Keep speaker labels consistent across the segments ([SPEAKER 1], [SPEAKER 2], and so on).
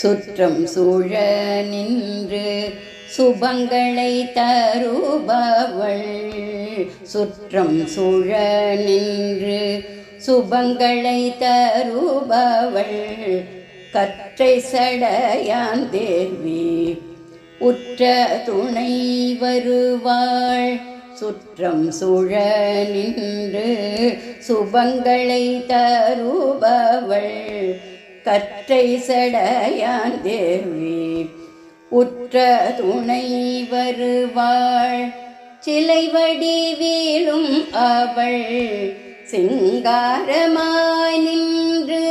[SPEAKER 1] சுற்றம் சூழ நின்று சுபங்களை தருபவள். சுற்றம் சூழ நின்று சுபங்களை தருபவள் கற்றை சடையான் தேவி உற்ற துணை வருவாள். சுற்றம் சூழ நின்று சுபங்களை தருபவள் கற்றை சடையான் தேவி உற்ற துணை வருவாள். சிலை வடிவிலும் அவள் சிங்காரமாய் நின்று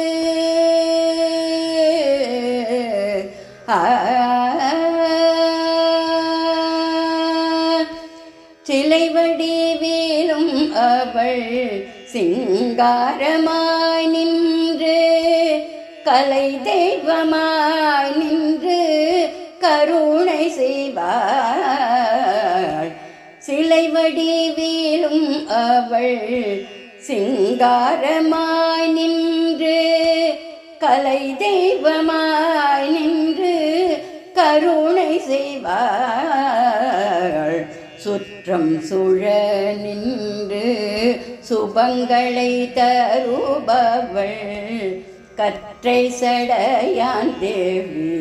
[SPEAKER 1] சிலை வடிவிலும் அவள் சிங்காரமாய் நின்று கலை தெய்வமாய் நின்று கருணை செய்வாள். சிலை வடிவிலும் அவள் சிங்காரமாய் நின்று கலை தெய்வமாய் நின்று கருணை செய்வாள். சுற்றம் சூழ நின்று சுபங்களை தருபவள் கற்றை சடையான் தேவி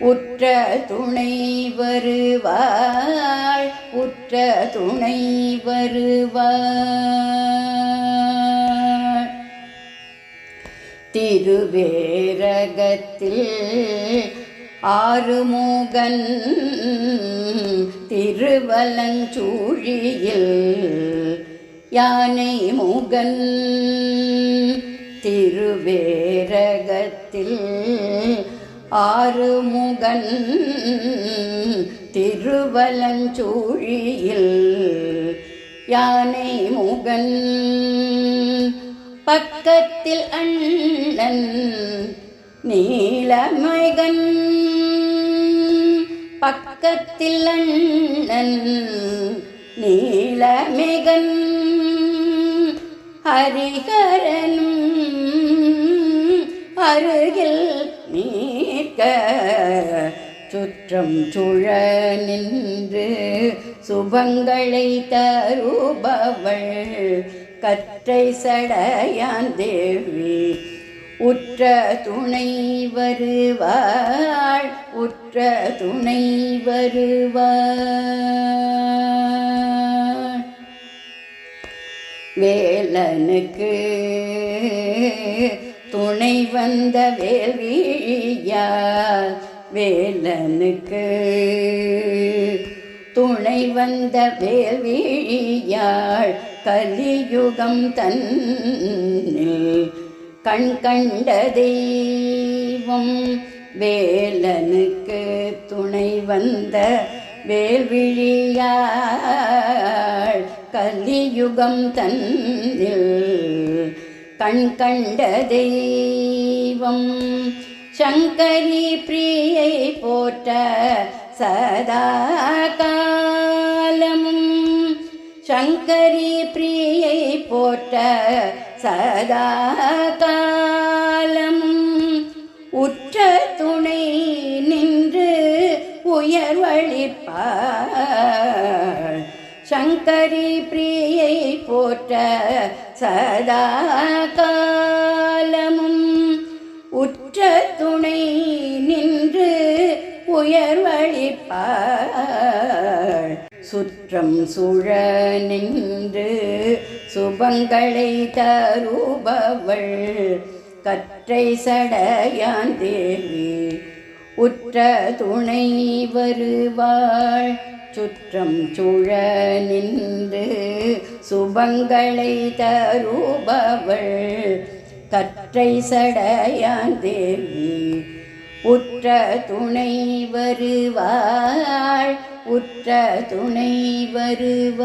[SPEAKER 1] உற்ற துணை வருவாள். உற்ற துணை வருவாள். திருவேரகத்தில் ஆறுமுகன் திருவலஞ்சூழியில் யானை முகன். திருவேரகத்தில் ஆறுமுகன் திருவலஞ்சூழியில் யானை முகன். பக்கத்தில் அண்ணன் நீலமேகன். பக்கத்தில் அண்ணன் நீலமேகன். ஹரிஹரனும் அருகில் நீக்க சுற்றம் சூழ நின்று சுபங்களை தருபவள் கற்றை சடையான் தேவி உற்ற துணை வருவாள். உற்ற துணை வருவாள். வேலனுக்கு துணை வந்த வேல்விழியாள். வேலனுக்கு துணை வந்த வேல்விழியாள் கலியுகம் தன்னில் கண் கண்ட தெய்வம். வேலனுக்கு துணை வந்த வேல்விழியாள் கலியுகம் தன்னில் கண் கண்ட தெய்வம். சங்கரி பிரியை போற்ற சதா காலமும். சங்கரி பிரியை போற்ற சதா காலமும் உற்ற துணை நின்று உயர்வளிப்பாள். சங்கரி பிரியை போற்ற சதா காலமும் உற்ற துணை நின்று உயர்வளிப்பாள். சுற்றம் சூழ நின்று சுபங்களை தருபவள் கற்றை சடையான் தேவி உற்ற துணை வருவாள். சுற்றம் சூழ நின்று சுபங்களை தருபவள் கற்றை சடையான் தேவி உற்ற துணை வருவாள். உற்ற துணை வருவாள்.